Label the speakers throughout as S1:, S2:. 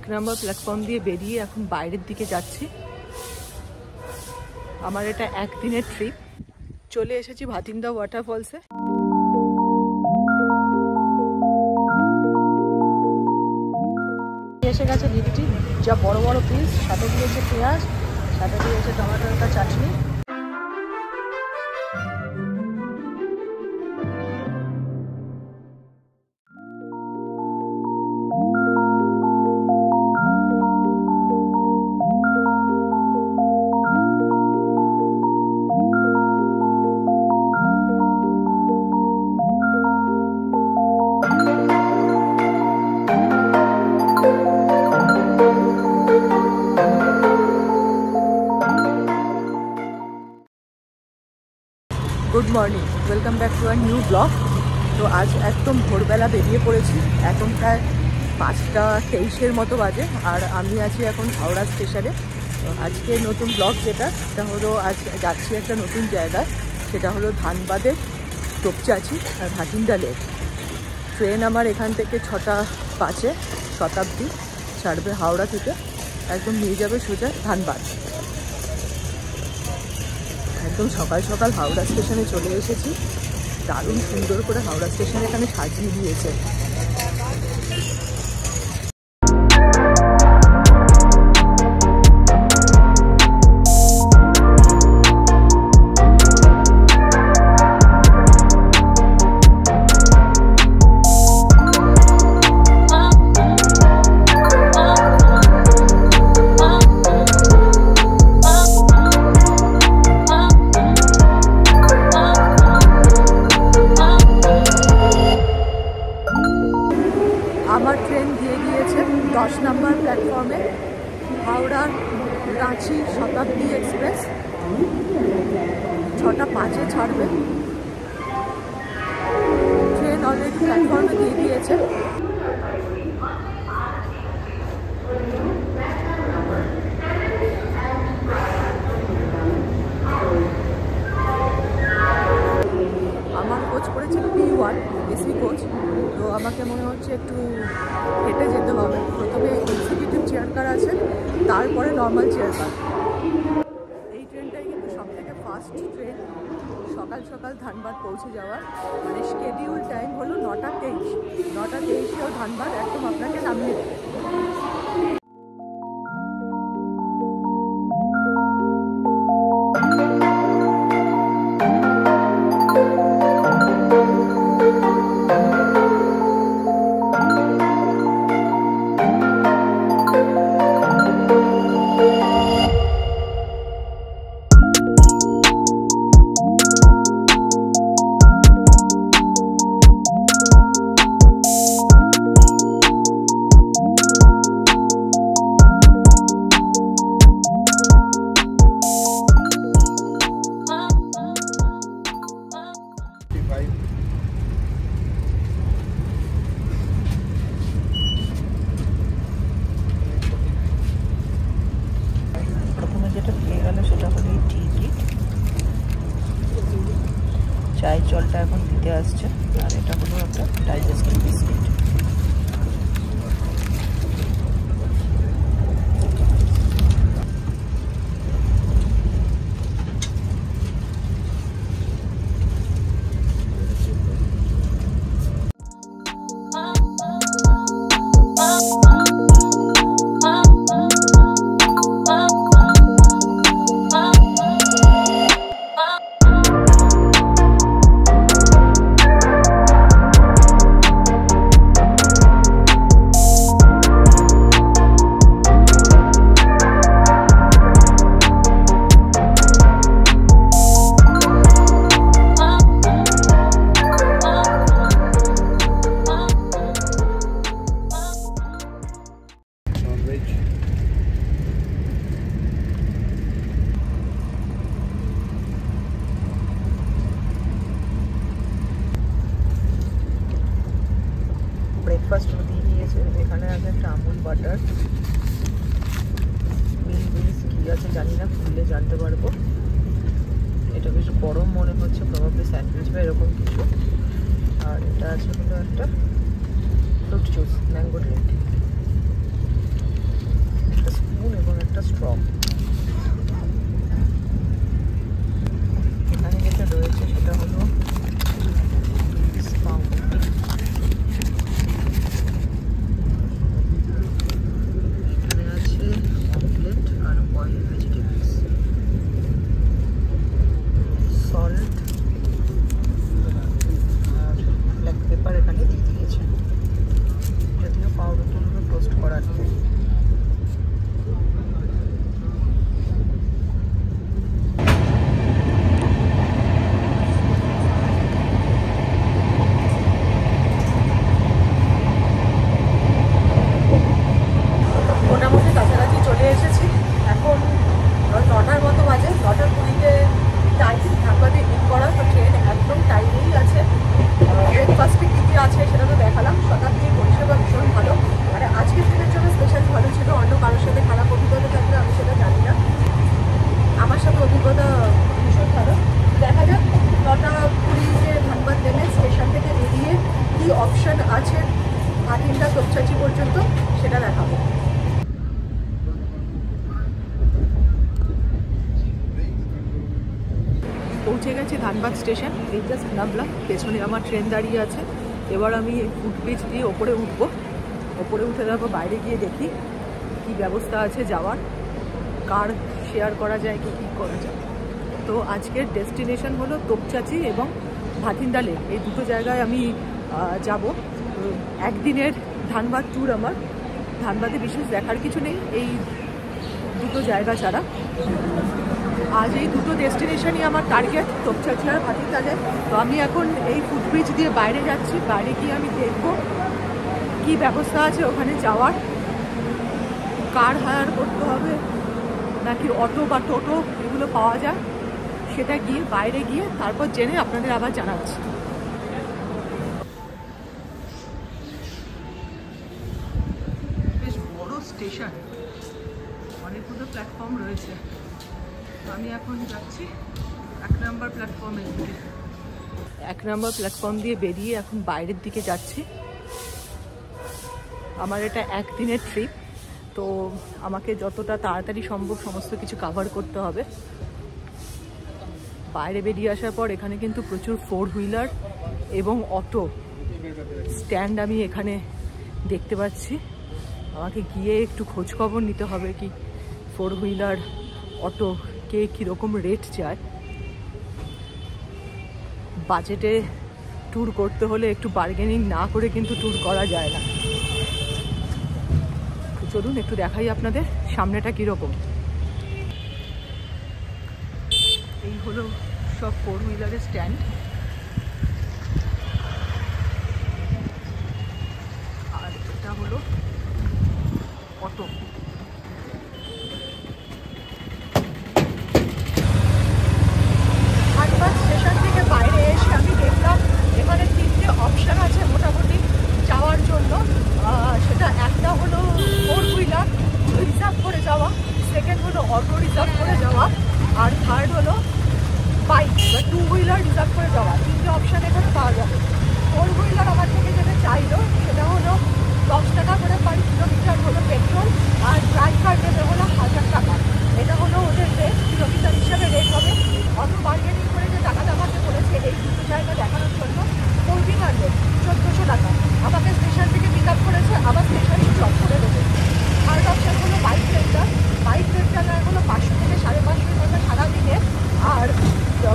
S1: 1 নম্বর platform দিয়ে বেরিয়ে এখন বাইরের দিকে যাচ্ছি। আমার এটা একদিনের ট্রিপ। চলে এসেছি ভাতিন্দা ওয়াটারফলসে। এসে গেছে লিট্টি, যা বড় বড় পিস, সাথে দিয়েছে পেঁয়াজ, সাথে দিয়েছে টমেটোর একটা চাটনি। Good morning, welcome back to our new blog. তো আজ একদম ভোরবেলা বেরিয়ে পড়েছি। এখন প্রায় 5টা 23-এর মতো বাজে, আর আমি আছি এখন হাওড়া স্টেশনে। তো আজকে নতুন ব্লগ সেটা হলো, আজ যাচ্ছি একটা নতুন জায়গায়, সেটা হলো ধানবাদের তোপচাঁচি আর ভাতিন্দা লেক। ট্রেন আমার এখান থেকে 6টা 5-এ শতাব্দী ছাড়বে হাওড়া থেকে, একদম নিয়ে যাবে সোজা ধানবাদ। একদম সকাল সকাল হাওড়া স্টেশনে চলে এসেছি। দারুণ সুন্দর করে হাওড়া স্টেশন এখানে সাজিয়ে দিয়েছে। আমার ট্রেন দিয়ে গিয়েছে 10 নম্বর প্ল্যাটফর্মে, হাওড়া রাঁচি শতাব্দী এক্সপ্রেস। 6টা 5-এ ছাড়বে। ট্রেন অলরেডি প্ল্যাটফর্মে দিয়ে দিয়েছে। আমার কোচ করেছে P1 এসি কোচ। তো আমাকে মনে হচ্ছে একটু হেঁটে যেতে হবে। প্রথমে এক্সিকিউটিভ চেয়ার কার আছে, তারপরে নর্মাল চেয়ার কার। এই ট্রেনটাই কিন্তু সবথেকে ফাস্ট ট্রেন সকাল সকাল ধানবাদ পৌঁছে যাওয়ার। মানে শিডিউল টাইম হলো 9টা 23। 9টা 23-এও ধানবাদ একদম আপনাকে নামিয়ে দেবে। চায়ের জলটা এখন দিতে আসছে, আর এটা হলো একটা ডাইজেস্টিভ বিস্কিট। ব্রেকফাস্ট দিয়ে নিয়েছে। এখানে আছে একটা আমুল বাটার, মিল মিস কী আছে জানি না, খুললে জানতে পারবো। এটা বেশ গরম মনে হচ্ছে, প্রবাবলি স্যান্ডউইচ বা এরকম কিছু। আর এটা আছে হলো একটা fruit juice, mango drink. Spoon এবং একটা স্ট্র। এখানে যেটা রয়েছে সেটা হলো এখানে আছে অমলেট আর বয়েল ভেজিটেবলস, সল্ট আর ব্ল্যাক পেপার এখানে দিয়ে দিয়েছে, যদিও পাউরুটিগুলো টোস্ট করা নেই। মোটামুটি কাছাকাছি চলে এসেছি। এখন 9টার মতো বাজে, 9:20-তে টাইম ধানবাদে হিট করা, তো ট্রেন একদম টাইমেই আছে। ব্রেকফাস্টে কী কী আছে সেটা তো দেখালাম। শতাব্দীর পরিষেবা ভীষণ ভালো, মানে আজকের দিনের জন্য স্পেশালি ভালো ছিল। অন্য কারোর সাথে খারাপ অভিজ্ঞতা থাকলে আমি সেটা জানি না, আমার সাথে অভিজ্ঞতা ভীষণ ভালো। দেখা যাক 9:20-তে ধানবাদ নেমে স্টেশন থেকে বেরিয়ে কী অপশান আছে ভাটিন্ডা তোপচাচি পর্যন্ত সেটা দেখাবো। পৌঁছে গেছি ধানবাদ স্টেশন, এই জাস্ট নামলাম, পেছনে আমার ট্রেন দাঁড়িয়ে আছে। এবার আমি ফুটব্রিজ দিয়ে ওপরে উঠবো, ওপরে উঠে তারপর বাইরে গিয়ে দেখি কি ব্যবস্থা আছে যাওয়ার, কার শেয়ার করা যায় কি কী করা যায়। তো আজকের ডেস্টিনেশন হলো তোপচাচি এবং ভাটিন্ডা লেক, এই দুটো জায়গায় আমি যাব। একদিনের ধানবাদ ট্যুর আমার, ধানবাদে বিশেষ দেখার কিছু নেই এই দুটো জায়গা ছাড়া। আজ এই দুটো ডেস্টিনেশনই আমার টার্গেট, তোপচাচি আর ভাটিন্ডা লেক। তো আমি এখন এই ফুটব্রিজ দিয়ে বাইরে যাচ্ছি, বাইরে গিয়ে আমি দেখব কী ব্যবস্থা আছে ওখানে যাওয়ার, কার হায়ার করতে হবে নাকি অটো বা টোটো এগুলো পাওয়া যায়, সেটা গিয়ে বাইরে গিয়ে তারপর জেনে আপনাদের আবার জানাচ্ছি। বেশ বড় স্টেশন, অনেকগুলো প্ল্যাটফর্ম রয়েছে। আমি এখন যাচ্ছি 1 নম্বর প্ল্যাটফর্মের দিকে। 1 নম্বর প্ল্যাটফর্ম দিয়ে বেরিয়ে এখন বাইরের দিকে যাচ্ছি। আমার এটা একদিনের ট্রিপ, তো আমাকে যতটা তাড়াতাড়ি সম্ভব সমস্ত কিছু কাভার করতে হবে। বাইরে বেরিয়ে আসার পর এখানে কিন্তু প্রচুর 4 হুইলার এবং অটো স্ট্যান্ড আমি এখানে দেখতে পাচ্ছি। আমাকে গিয়ে একটু খোঁজখবর নিতে হবে কি 4 হুইলার অটো কে কীরকম রেট চায়। বাজেটে ট্যুর করতে হলে একটু বার্গেনিং না করে কিন্তু ট্যুর করা যায় না। চলুন একটু দেখাই আপনাদের সামনেটা কীরকম। এই হলো সব 4 হুইলারের স্ট্যান্ড, আর এটা হলো অটো। ধানবাদ স্টেশন থেকে বাইরে এসে আমি দেখলাম এখানে 3টে অপশান আছে মোটামুটি যাওয়ার জন্য। সেটা একটা হলো 4 হুইলার রিজার্ভ করে যাওয়া, সেকেন্ড হলো অটো রিজার্ভ করে যাওয়া, আর থার্ড হলো বাইক বা 2 হুইলার রিজার্ভ করে যাওয়া। 3টে অপশান এখানে পাওয়া যাবে। 4 হুইলার আমার থেকে যেটা চাইলো সেটা হলো 10 টাকা করে পার কিলোমিটার হলো পেট্রোল, আর ড্রাইভার দেবে হলো 1000 টাকা। এটা হলো ওদের রেট, কিলোমিটার হিসাবে রেট হবে। অত বার্গেনিং করে যে টাকাটা আমাকে বলেছে এই দুটো জায়গা দেখানোর জন্য 1400 1400 টাকা আমাকে স্টেশন থেকে পিক আপ করেছে, আবার স্টেশনে ড্রপ করে দেবে। থার্ড অপশান হলো বাইক রেন্টাল। বাইক রেন্টাল হলো 500 থেকে 550 টাকা সারাদিনে, আর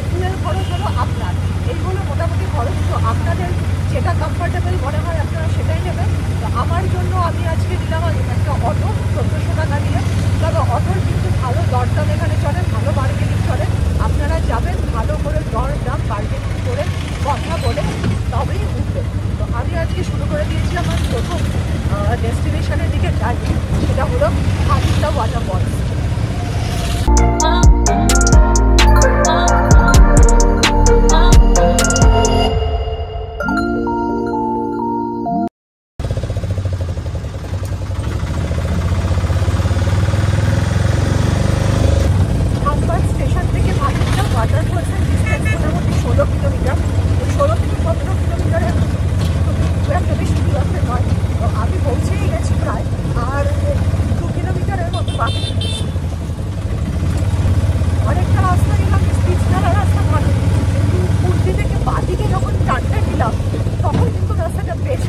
S1: ফুলের খরচ হলো আপনার। এই হলো মোটামুটি খরচ। তো আপনাদের যেটা কমফর্টেবল মনে হয় আপনারা সেটাই নেবেন। তো আমার জন্য আমি আজকে দিলাম একটা অটো 1400 টাকা দিয়ে। তবে অটোর কিন্তু ভালো দরদাম এখানে চলে, ভালো বার্গেনিং চলে। আপনারা যাবেন ভালো করে দরদাম বার্গেনিং করে কথা বলে তবেই উঠবেন। তো আমি আজকে শুরু করে দিয়েছি আমার প্রথম ডেস্টিনেশনের দিকে জার্নি, সেটা হলো ভাটিন্ডা ওয়াটারফলস। ধানবাদ স্টেশন থেকে ভাটিন্ডা ওয়াটারফলসের ডিস্টেন্স মোটামুটি 16 কিলোমিটার। 16 থেকে 17 কিলোমিটারের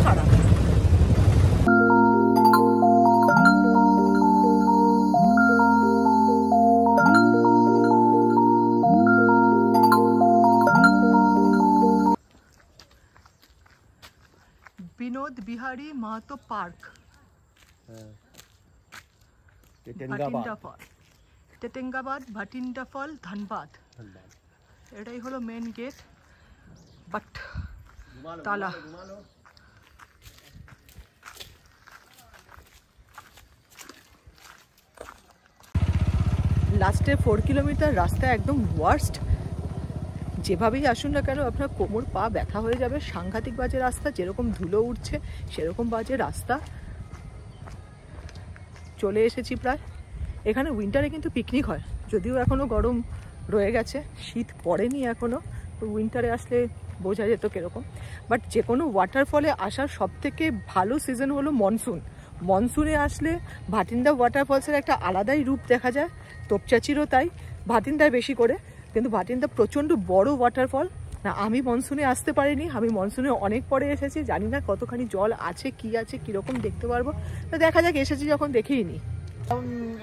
S1: খারাপ। বিনোদ বিহারী মাহাতো পার্ক, টেটেঙ্গাবাদ ভাটিন্ডা ফল ধানবাদ। এটাই হলো মেন গেট, বাট তালা। লাস্টে 4 কিলোমিটার রাস্তা একদম ওয়ার্স্ট। যেভাবেই আসুন না কেন আপনার কোমর পা ব্যথা হয়ে যাবে। সাংঘাতিক বাজে রাস্তা, যেরকম ধুলো উঠছে সেরকম বাজে রাস্তা। চলে এসেছি প্রায়। এখানে উইন্টারে কিন্তু পিকনিক হয়, যদিও এখনও গরম রয়ে গেছে, শীত পড়েনি এখনও। উইন্টারে আসলে বোঝা যেত কীরকম। বাট যে কোনো ওয়াটারফলে আসার সবথেকে ভালো সিজন হলো মনসুন। মনসুনে আসলে ভাটিন্ডা ওয়াটারফলসের একটা আলাদাই রূপ দেখা যায়। তোপচাচিরও তাই, ভাটিন্ডায় বেশি করে। কিন্তু ভাটিন্ডা প্রচণ্ড বড় ওয়াটারফল। না, আমি মনসুনে আসতে পারিনি, আমি মনসুনে অনেক পরে এসেছি। জানি না কতখানি জল আছে, কি আছে, কীরকম দেখতে পারবো। তো দেখা যাক, এসেছি যখন দেখেই নি।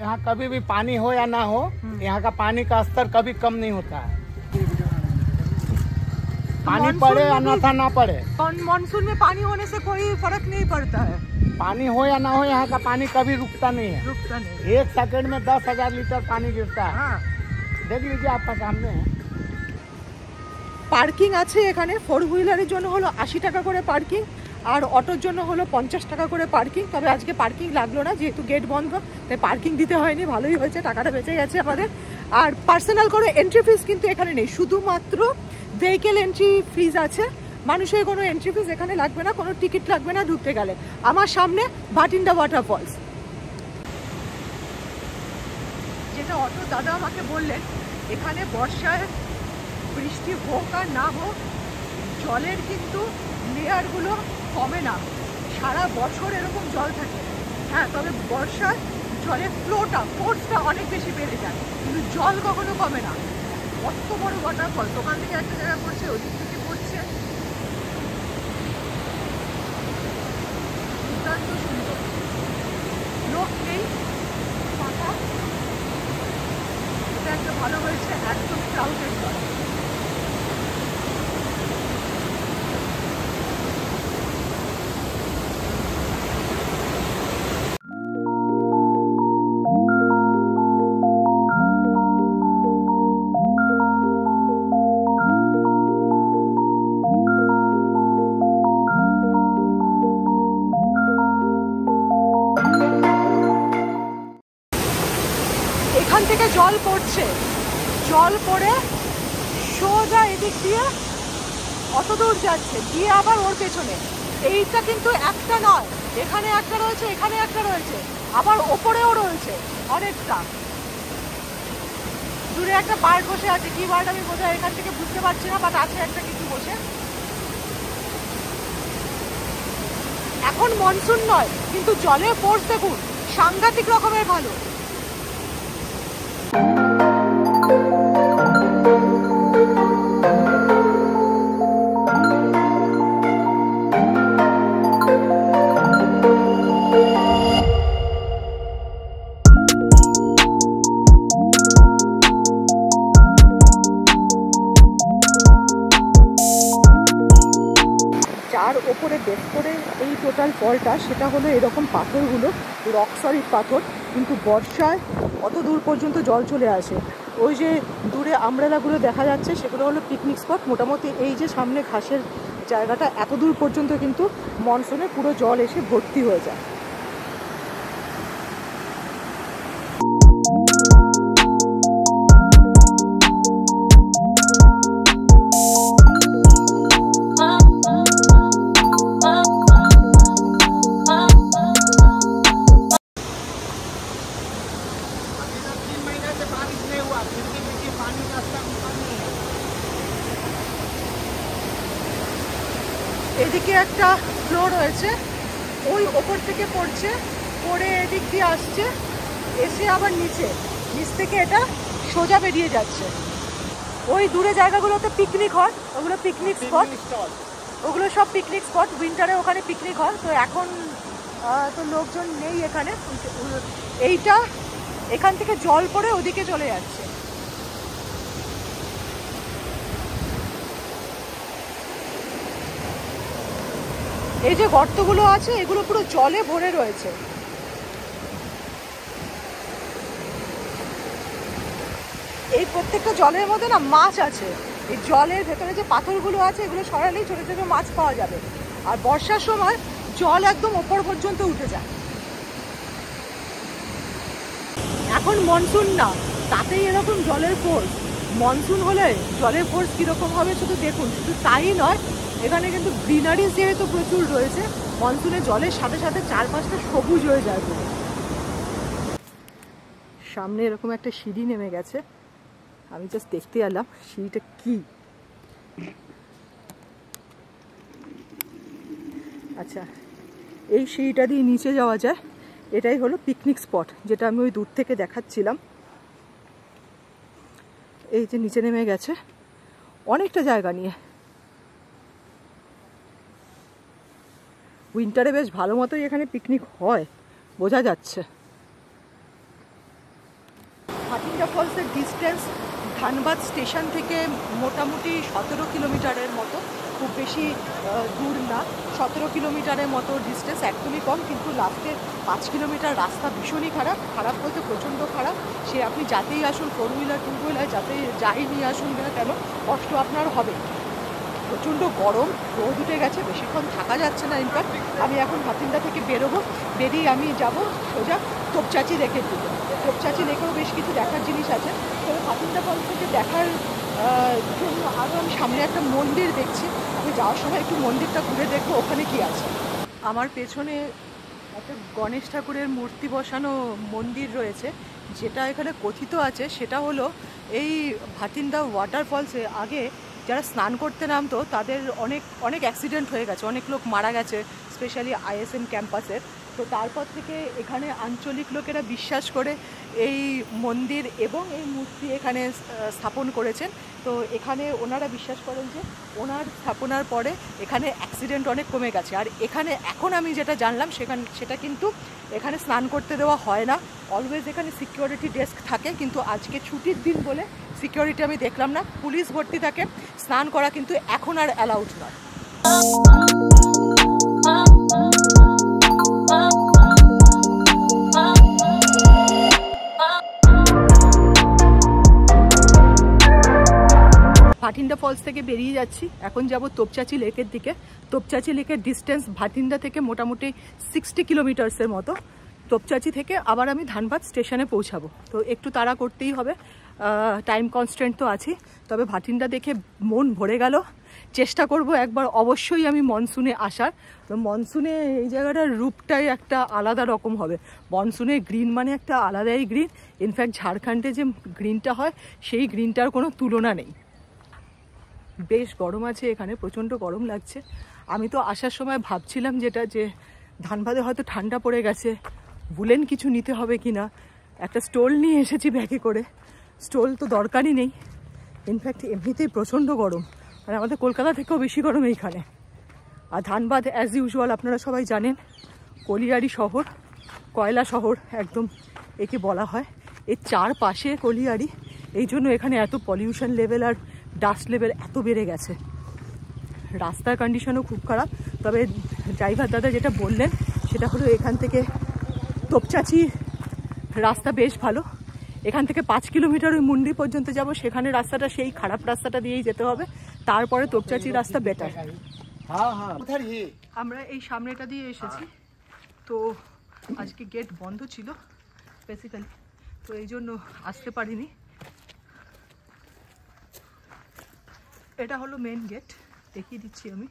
S2: यहाँ कभी भी पानी हो या ना हो, यहाँ का पानी का स्तर कभी कम नहीं होता है। पानी पड़े या ना पड़े,
S1: मानसून में पानी होने से कोई फर्क नहीं पड़ता है।
S2: पानी हो या ना हो, यहाँ का पानी कभी रुकता नहीं है।
S1: रुकता नहीं।
S2: 1 सेकंड में 10,000 लीटर पानी गिरता है।
S1: हाँ।
S2: देख लीजिए, आपका सामने है।
S1: পার্কিং আছে এখানে। 4 হুইলারের জন্য হলো 80 টাকা করে পার্কিং, আর অটোর জন্য হলো 50 টাকা করে পার্কিং। তবে আজকে পার্কিং লাগলো না, যেহেতু গেট বন্ধ, তাই পার্কিং দিতে হয়নি। ভালোই হয়েছে, টাকাটা বেঁচে গেছে আমাদের। আর পার্সোনাল করে এন্ট্রি ফিস কিন্তু এখানে নেই, শুধুমাত্র ভেহিকেল এন্ট্রি ফিস আছে। মানুষের কোনো এন্ট্রি ফিস এখানে লাগবে না, কোনো টিকিট লাগবে না ঢুকতে গেলে। আমার সামনে ভাটিন্ডা ওয়াটারফলস। যেটা অটো দাদা আমাকে বললেন, এখানে বর্ষায় বৃষ্টি হোক আর না হোক, জলের কিন্তু লেয়ারগুলো কমে না, সারা বছর এরকম জল থাকে। হ্যাঁ, তবে বর্ষায় জলের ফোর্সটা অনেক বেশি বেড়ে যায়, কিন্তু জল কখনো কমে না। কত বড় ওয়াটারফল, দোকান থেকে একটা জায়গা পড়ছে, ওদিক থেকে পড়ছে, দুর্দান্ত সুন্দর। লোক নেই, ফাঁকা। এটা একটা ভালো হয়েছে, একদম ক্রাউডেড জল। এখান থেকে জল পড়ছে, জল পড়ে সোজা এদিক দিয়ে অত দূর যাচ্ছে, গিয়ে আবার ওর পেছনে। এইটা কিন্তু একটা নয়, এখানে একটা রয়েছে, এখানে একটা রয়েছে, আবার ওপরেও রয়েছে অনেকটা। দূরে একটা বার্ড বসে আছে, কি বার্ড আমি বোধহয় এখান থেকে বুঝতে পারছি না, বাট আছে একটা কিছু বসে। এখন মনসুন নয়, কিন্তু জলের ফোর্স দেখুন, সাংঘাতিক রকমের ভালো। যার ওপরে বেস করে এই টোটাল ফলটা, সেটা হলো এরকম পাথরগুলো, রক সলিড পাথর, কিন্তু বর্ষায় অত দূর পর্যন্ত জল চলে আসে। ওই যে দূরে আমব্রেলাগুলো দেখা যাচ্ছে, সেগুলো হলো পিকনিক স্পট। মোটামুটি এই যে সামনে ঘাসের জায়গাটা, এত দূর পর্যন্ত কিন্তু মনসুনে পুরো জল এসে ভর্তি হয়ে যায়। এদিকে একটা ফ্লো রয়েছে, ওই ওপর থেকে পড়ছে, পড়ে এদিক দিয়ে আসছে, এসে আবার নিচ থেকে এটা সোজা বেরিয়ে যাচ্ছে। ওই দূরে জায়গাগুলোতে পিকনিক হয়, ওগুলো পিকনিক স্পট। ওগুলো সব পিকনিক স্পট, উইন্টারে ওখানে পিকনিক হয়। তো এখন তো লোকজন নেই এখানে। এইটা এখান থেকে জল পড়ে ওদিকে চলে যাচ্ছে। এই যে গর্তগুলো আছে এগুলো পুরো জলে ভরে রয়েছে। এই প্রত্যেকটা জলের মধ্যে না মাছ আছে। এই জলের ভেতরে যে পাথরগুলো আছে এগুলো সরালেই ছোটো ছোটো মাছ পাওয়া যাবে। আর বর্ষার সময় জল একদম ওপর পর্যন্ত উঠে যায়। এখন মনসুন না, তাতেই এরকম জলের ফোর্স। মনসুন হলে জলের ফোর্স কীরকম হবে শুধু দেখুন। শুধু তাই নয়, এখানে কিন্তু গ্রিনারিজ যেহেতু প্রচুর রয়েছে, মনসুনে জলের সাথে সাথে চারপাশটা সবুজ হয়ে যায় পুরো। সামনে এরকম একটা সিঁড়ি নেমে গেছে, আমি জাস্ট দেখতে এলাম সিঁড়িটা কি। আচ্ছা, এই সিঁড়িটা দিয়ে নিচে যাওয়া যায়। এটাই হলো পিকনিক স্পট, যেটা আমি ওই দূর থেকে দেখাচ্ছিলাম। এই যে নিচে নেমে গেছে অনেকটা জায়গা নিয়ে। উইন্টারে বেশ ভালো মতোই এখানে পিকনিক হয়, বোঝা যাচ্ছে। ভাটিন্ডা ফলসের ডিস্টেন্স ধানবাদ স্টেশন থেকে মোটামুটি 17 কিলোমিটারের মতো, খুব বেশি দূর না। 17 কিলোমিটারের মতো ডিস্টেন্স, একদমই কম। কিন্তু লাস্টে 5 কিলোমিটার রাস্তা ভীষণই খারাপ। খারাপ বলতে প্রচণ্ড খারাপ। সে আপনি যাতেই আসুন, 4 হুইলার 2 হুইলার যাই নিয়ে আসুন না কেন, কষ্ট আপনার হবে। প্রচণ্ড গরম, রোদ উঠে গেছে, বেশিক্ষণ থাকা যাচ্ছে না। ইনফ্যাক্ট আমি এখন ভাটিন্ডা থেকে বেরোবো, বেরিয়ে আমি যাব সোজা তোপচাচি লেকের দিকে। তোপচাচি লেকেও বেশ কিছু দেখার জিনিস আছে। তবে ভাটিন্ডা ফলস থেকে দেখার জন্য আরও আমি সামনে একটা মন্দির দেখছি। আমি যাওয়ার সময় একটু মন্দিরটা ঘুরে দেখবো ওখানে কি আছে। আমার পেছনে একটা গণেশ ঠাকুরের মূর্তি বসানো মন্দির রয়েছে। যেটা এখানে কথিত আছে সেটা হলো এই ভাটিন্ডা ওয়াটারফলসে আগে যারা স্নান করতে নামতো তাদের অনেক অ্যাক্সিডেন্ট হয়ে গেছে, অনেক লোক মারা গেছে, স্পেশালি ISM ক্যাম্পাসের। তো তারপর থেকে এখানে আঞ্চলিক লোকেরা বিশ্বাস করে এই মন্দির এবং এই মূর্তি এখানে স্থাপন করেছেন। তো এখানে ওনারা বিশ্বাস করেন যে ওনার স্থাপনার পরে এখানে অ্যাক্সিডেন্ট অনেক কমে গেছে। আর এখানে এখন আমি যেটা জানলাম সেটা কিন্তু এখানে স্নান করতে দেওয়া হয় না। অলওয়েজ এখানে সিকিউরিটি ডেস্ক থাকে, কিন্তু আজকে ছুটির দিন বলে সিকিউরিটি আমি দেখলাম না, পুলিশ ভর্তি থাকে। স্নান করা কিন্তু এখন আর অ্যালাউড নয়। ভাটিন্ডা ফলস থেকে বেরিয়ে যাচ্ছি, এখন যাব তোপচাচি লেকের দিকে। তোপচাচি লেকের ডিস্টেন্স ভাটিন্ডা থেকে মোটামুটি 60 কিলোমিটার্সের মতো। তোপচাচি থেকে আবার আমি ধানবাদ স্টেশনে পৌঁছাবো। তো একটু তাড়া করতেই হবে, টাইম কনস্ট্যান্ট তো আছে। তবে ভাটিন্ডা দেখে মন ভরে গেল। চেষ্টা করব একবার অবশ্যই আমি মনসুনে আসার। তো মনসুনে এই জায়গাটার রূপটাই একটা আলাদা রকম হবে। মনসুনে গ্রিন মানে একটা আলাদাই গ্রিন। ইনফ্যাক্ট ঝাড়খণ্ডে যে গ্রিনটা হয় সেই গ্রিনটার কোনো তুলনা নেই। বেশ গরম আছে এখানে, প্রচণ্ড গরম লাগছে। আমি তো আসার সময় ভাবছিলাম যে ধানবাদে হয়তো ঠান্ডা পড়ে গেছে, বুলেন কিছু নিতে হবে কি না। একটা স্টোল নিয়ে এসেছি ব্যাগে করে। স্টোল তো দরকারই নেই, ইনফ্যাক্ট এমনিতেই প্রচণ্ড গরম। আর আমাদের কলকাতা থেকেও বেশি গরম এইখানে। আর ধানবাদ অ্যাজ ইউজুয়াল আপনারা সবাই জানেন কলিয়ারি শহর, কয়লা শহর একদম একে বলা হয়। এর চারপাশে কলিয়ারি, এই জন্য এখানে এত পলিউশন লেভেল আর ডাস্ট লেভেল এত বেড়ে গেছে। রাস্তার কন্ডিশনও খুব খারাপ। তবে ড্রাইভার দাদা যেটা বললেন সেটা হলো এখান থেকে তোপচাচি রাস্তা বেশ ভালো। এখান থেকে 5 কিলোমিটার ওই মুন্ডি পর্যন্ত যাব, সেখানে রাস্তাটা সেই খারাপ রাস্তাটা দিয়েই যেতে হবে। তারপরে তোপচাচি রাস্তা বেটার। আমরা এই সামনেটা দিয়ে এসেছি, তো আজকে গেট বন্ধ ছিল বেসিক্যালি, তো এই জন্য আসতে পারিনি। এটা হলো মেন গেট, দেখিয়ে দিচ্ছি আমি।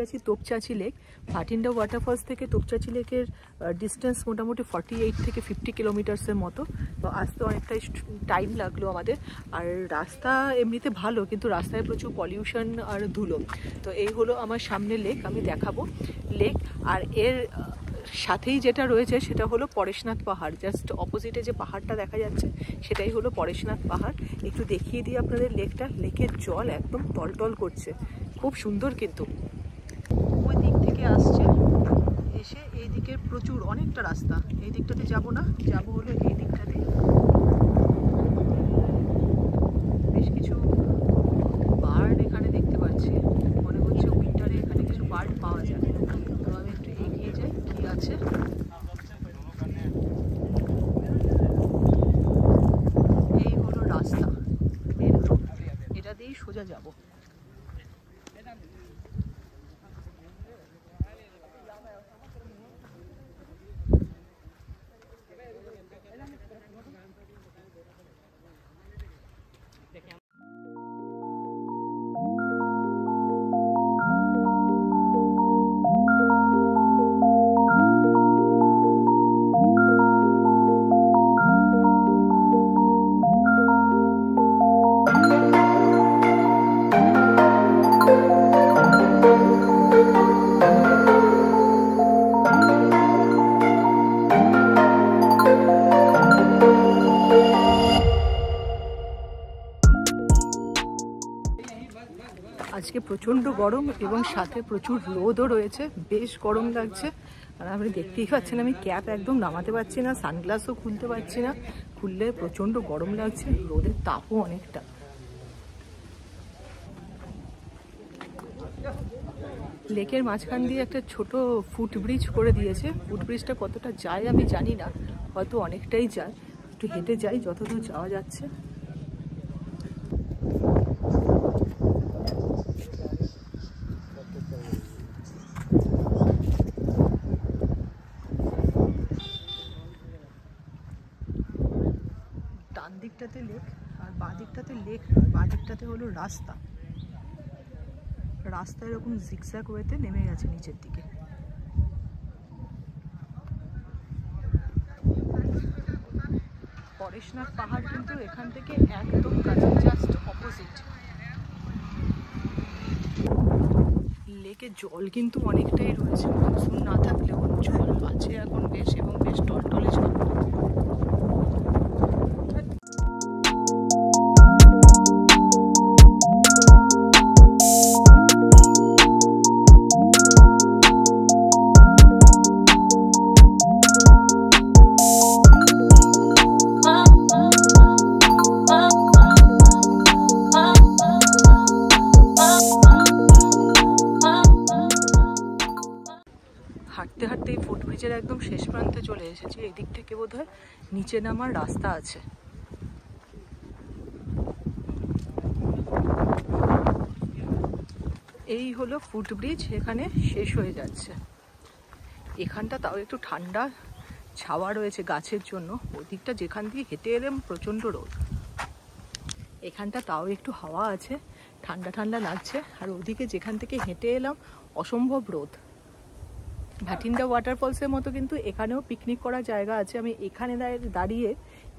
S1: গেছি তোপচাঁচি লেক। ভাটিন্ডা ওয়াটারফলস থেকে তোপচাঁচি লেকের ডিস্টেন্স মোটামুটি 48 থেকে 50 কিলোমিটার্সের মতো। তো আসতে অনেকটাই টাইম লাগলো আমাদের। আর রাস্তা এমনিতে ভালো, কিন্তু রাস্তায় প্রচুর পলিউশন আর ধুলো। তো এই হলো আমার সামনে লেক, আমি দেখাবো লেক। আর এর সাথেই যেটা রয়েছে সেটা হলো পরেশনাথ পাহাড়। জাস্ট অপোজিটে যে পাহাড়টা দেখা যাচ্ছে সেটাই হলো পরেশনাথ পাহাড়। একটু দেখিয়ে দিই আপনাদের লেকটা। লেকের জল একদম টলটল করছে, খুব সুন্দর। কিন্তু ওই দিক থেকে আসছে, এসে এই দিকে প্রচুর অনেকটা রাস্তা। এই দিকটাতে যাব না, যাব হলো এই দিকটাতে। বেশ কিছু বার্ড এখানে দেখতে পাচ্ছি, মনে হচ্ছে উইন্টারে এখানে কিছু বার্ড পাওয়া যায়। তো আমি একটু এগিয়ে যাই, কি আছে। এই হলো রাস্তা, মেন রোড, এটা দিয়েই সোজা যাব। আজকে প্রচণ্ড গরম এবং সাথে প্রচুর রোদও রয়েছে, বেশ গরম লাগছে। আর আপনি দেখতেই পাচ্ছেন আমি ক্যাপ একদম নামাতে পারছি না, সানগ্লাসও খুলতে পারছি না, খুললে প্রচণ্ড গরম লাগছে, রোদের তাপও অনেকটা। লেকের মাঝখান দিয়ে একটা ছোট ফুটব্রিজ করে দিয়েছে। ফুটব্রিজটা কতটা যায় আমি জানি না, হয়তো অনেকটাই যায়। একটু হেঁটে যাই যতদূর যাওয়া যাচ্ছে। ডান দিকটাতে লেক আর বাঁ দিকটাতে লেক নয়, বাঁ দিকটাতে হলো রাস্তা। রাস্তা এরকম জিগজ্যাগ ওয়েতে নেমে গেছে নিচের দিকে। পরেশনাথ পাহাড় কিন্তু এখান থেকে একদম কাছে, জাস্ট অপোজিট। লেকে জল কিন্তু অনেকটাই রয়েছে, মনসুন না থাকলেও জল আছে এখন বেশ, এবং বেশ টলটলে জল। হাঁটতে হাঁটতে এই ফুটব্রিজের একদম শেষ প্রান্তে চলে এসেছি। এই দিক থেকে বোধহয় নিচে নামার রাস্তা আছে। এই হলো ফুটব্রিজ, এখানে শেষ হয়ে যাচ্ছে। এখানটা তাও একটু ঠান্ডা ছাওয়া রয়েছে গাছের জন্য। ওই দিকটা যেখান দিয়ে হেঁটে এলাম প্রচণ্ড রোদ, এখানটা তাও একটু হাওয়া আছে, ঠান্ডা ঠান্ডা লাগছে। আর ওদিকে যেখান থেকে হেঁটে এলাম অসম্ভব রোদ। ভাটিন্ডা ওয়াটারফলসের মতো কিন্তু এখানেও পিকনিক করার জায়গা আছে। আমি এখানে দাঁড়িয়ে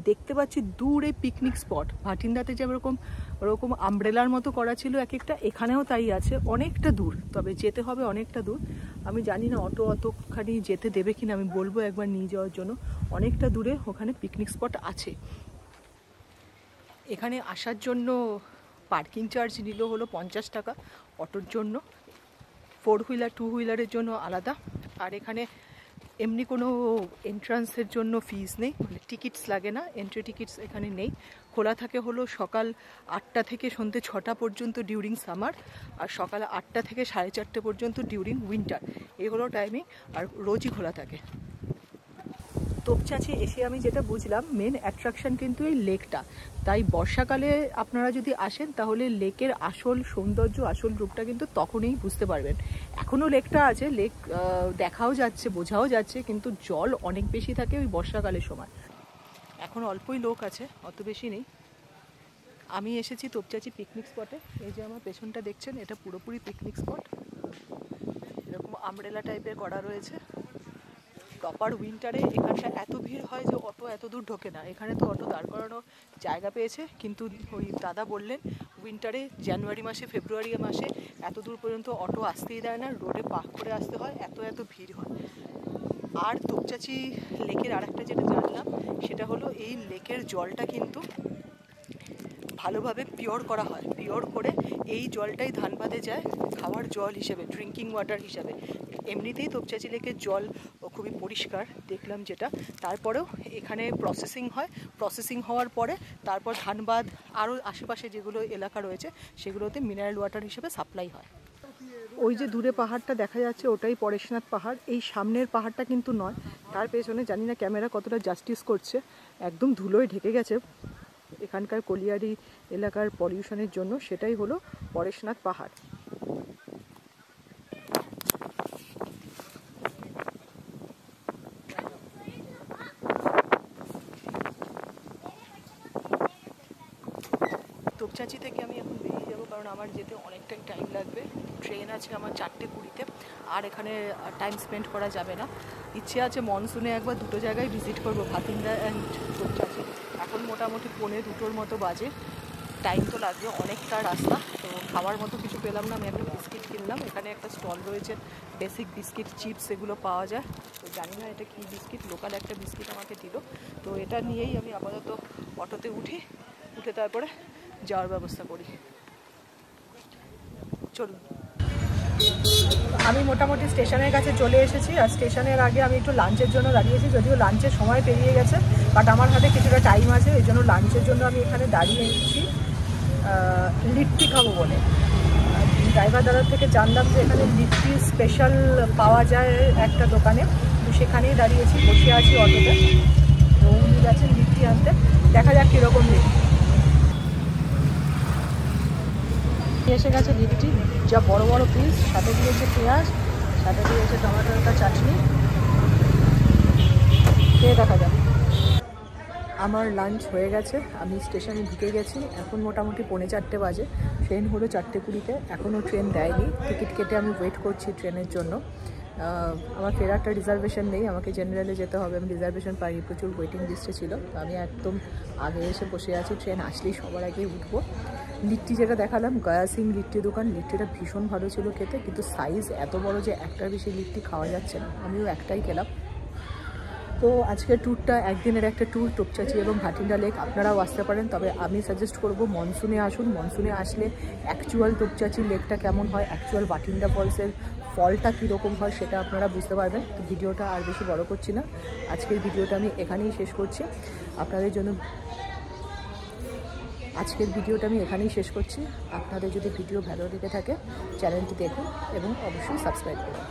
S1: দেখতে পাচ্ছি দূরে পিকনিক স্পট। ভাটিন্ডাতে যেরকম ওরকম আমব্রেলার মতো করা ছিল এক একটা, এখানেও তাই আছে, অনেকটা দূর, তবে যেতে হবে অনেকটা দূর। আমি জানি না অটো অতখানি যেতে দেবে কিনা, আমি বলবো একবার নিয়ে যাওয়ার জন্য। অনেকটা দূরে ওখানে পিকনিক স্পট আছে। এখানে আসার জন্য পার্কিং চার্জ নিল হলো 50 টাকা অটোর জন্য, 4 হুইলার 2 হুইলারের জন্য আলাদা। আর এখানে এমনি কোনো এন্ট্রান্সের জন্য ফিস নেই, মানে টিকিটস লাগে না, এন্ট্রি টিকিটস এখানে নেই। খোলা থাকে হলো সকাল 8টা থেকে সন্ধ্যে 6টা পর্যন্ত ডিউরিং সামার, আর সকাল 8টা থেকে 4:30 পর্যন্ত ডিউরিং উইন্টার। এই হলো টাইমিং, আর রোজই খোলা থাকে। তোপচাঁচি এসে আমি যেটা বুঝলাম, মেন অ্যাট্রাকশন কিন্তু এই লেকটা। তাই বর্ষাকালে আপনারা যদি আসেন তাহলে লেকের আসল সৌন্দর্য, আসল রূপটা কিন্তু তখনই বুঝতে পারবেন। এখনও লেকটা আছে, লেক দেখাও যাচ্ছে, বোঝাও যাচ্ছে, কিন্তু জল অনেক বেশি থাকে ওই বর্ষাকালের সময়। এখন অল্পই লোক আছে, অত বেশি নেই। আমি এসেছি তোপচাঁচি পিকনিক স্পটে। এই যে আমার পেছনটা দেখছেন, এটা পুরোপুরি পিকনিক স্পট। আমব্রেলা টাইপের করা রয়েছে। প্রপার উইন্টারে এখানটা এত ভিড় হয় যে অটো এত দূর ঢোকে না। এখানে তো অটো দাঁড় করানোর জায়গা পেয়েছে, কিন্তু ওই দাদা বললেন উইন্টারে জানুয়ারি মাসে ফেব্রুয়ারি মাসে এত দূর পর্যন্ত অটো আসতেই দেয় না, রোডে পাক করে আসতে হয়, এত ভিড় হয়। আর তোপচাঁচি লেকের আরেকটা যেটা জানলাম সেটা হলো এই লেকের জলটা কিন্তু ভালোভাবে পিওর করা হয়। পিওর করে এই জলটাই ধানবাদে যায় খাওয়ার জল হিসেবে, ড্রিঙ্কিং ওয়াটার হিসাবে। এমনিতেই তোপচাঁচি লেকের জল খুবই পরিষ্কার দেখলাম যেটা, তারপরেও এখানে প্রসেসিং হয়। প্রসেসিং হওয়ার পরে তারপর ধানবাদ আরও আশেপাশে যেগুলো এলাকা রয়েছে সেগুলোতে মিনারেল ওয়াটার হিসেবে সাপ্লাই হয়। ওই যে দূরে পাহাড়টা দেখা যাচ্ছে ওটাই পরেশনাথ পাহাড়। এই সামনের পাহাড়টা কিন্তু নয়, তার পেছনে জানি না ক্যামেরা কতটা জাস্টিস করছে, একদম ধুলোয় ঢেকে গেছে এখানকার কলিয়ারি এলাকার পলিউশনের জন্য। সেটাই হলো পরেশনাথ পাহাড়। তোপচাঁচি থেকে আমি এখন বেরিয়ে যাবো, কারণ আমার যেতে অনেকটাই টাইম লাগবে। ট্রেন আছে আমার 4:20-তে, আর এখানে টাইম স্পেন্ড করা যাবে না। ইচ্ছে আছে মনসুনে একবার দুটো জায়গায় ভিজিট করবো, ভাতিন্দা অ্যান্ড তোপচাঁচি। এখন মোটামুটি 1:45 মতো বাজে, টাইম তো লাগবে, অনেকটা রাস্তা। তো খাওয়ার মতো কিছু পেলাম না, আমি একটা বিস্কিট কিনলাম। এখানে একটা স্টল রয়েছে, বেসিক বিস্কিট, চিপস এগুলো পাওয়া যায়। তো জানি না এটা কী বিস্কিট, লোকাল একটা বিস্কিট আমাকে দিল। তো এটা নিয়েই আমি আপাতত অটোতে উঠে তারপরে যাওয়ার ব্যবস্থা করি। চলুন, আমি মোটামুটি স্টেশনের কাছে চলে এসেছি। আর স্টেশনের আগে আমি একটু লাঞ্চের জন্য দাঁড়িয়েছি, যদিও লাঞ্চের সময় পেরিয়ে গেছে, বাট আমার হাতে কিছুটা টাইম আছে, এই জন্য লাঞ্চের জন্য আমি এখানে দাঁড়িয়েছি লিট্টি খাবো বলে। ড্রাইভার দাদার থেকে জানলাম যে এখানে লিট্টি স্পেশাল পাওয়া যায় একটা দোকানে, তো সেখানেই দাঁড়িয়েছি, বসে আছি অটোতে। তো উনি গেছেন লিট্টি আনতে, দেখা যাক কীরকম লিট্টি। এসে গেছে লিট্টি, যা বড় বড় পিস, সাথে দিয়েছে পেঁয়াজ, সাথে দিয়েছে টমেটোর একটা চাটনি। খেয়ে দেখা যাক। আমার লাঞ্চ হয়ে গেছে, আমি স্টেশনে ঢুকে গেছি। এখন মোটামুটি 3:45 বাজে, ট্রেন হলো 4:20-তে, এখনও ট্রেন দেয়নি। টিকিট কেটে আমি ওয়েট করছি ট্রেনের জন্য। আমার ফেরারটা রিজার্ভেশন নেই, আমাকে জেনারেলে যেতে হবে, আমি রিজার্ভেশন পাইনি, প্রচুর ওয়েটিং লিস্টে ছিল। তো আমি একদম আগে এসে বসে আছি, ট্রেন আসলেই সবার আগে উঠবো। লিট্টি যেটা দেখালাম, গয়া সিং লিট্টি দোকান, লিট্টিটা ভীষণ ভালো ছিল খেতে, কিন্তু সাইজ এত বড় যে একটার বেশি লিট্টি খাওয়া যাচ্ছে না, আমিও একটাই খেলাম। তো আজকের ট্যুরটা একদিনের একটা ট্যুর, তোপচাঁচি এবং ভাটিন্ডা লেক। আপনারাও আসতে পারেন, তবে আমি সাজেস্ট করব মনসুনে আসুন। মনসুনে আসলে অ্যাকচুয়াল তোপচাঁচি লেকটা কেমন হয়, অ্যাকচুয়াল ভাটিন্ডা ফলসের ফলটা কীরকম হয় সেটা আপনারা বুঝতে পারবেন। তো ভিডিওটা আর বেশি বড় করছি না, আজকের ভিডিওটা আমি এখানেই শেষ করছি। আপনাদের জন্য আজকের ভিডিওটা আমি এখানেই শেষ করছি। আপনাদের যদি ভিডিও ভালো লেগে থাকে চ্যানেলটি দেখুন এবং অবশ্যই সাবস্ক্রাইব করুন।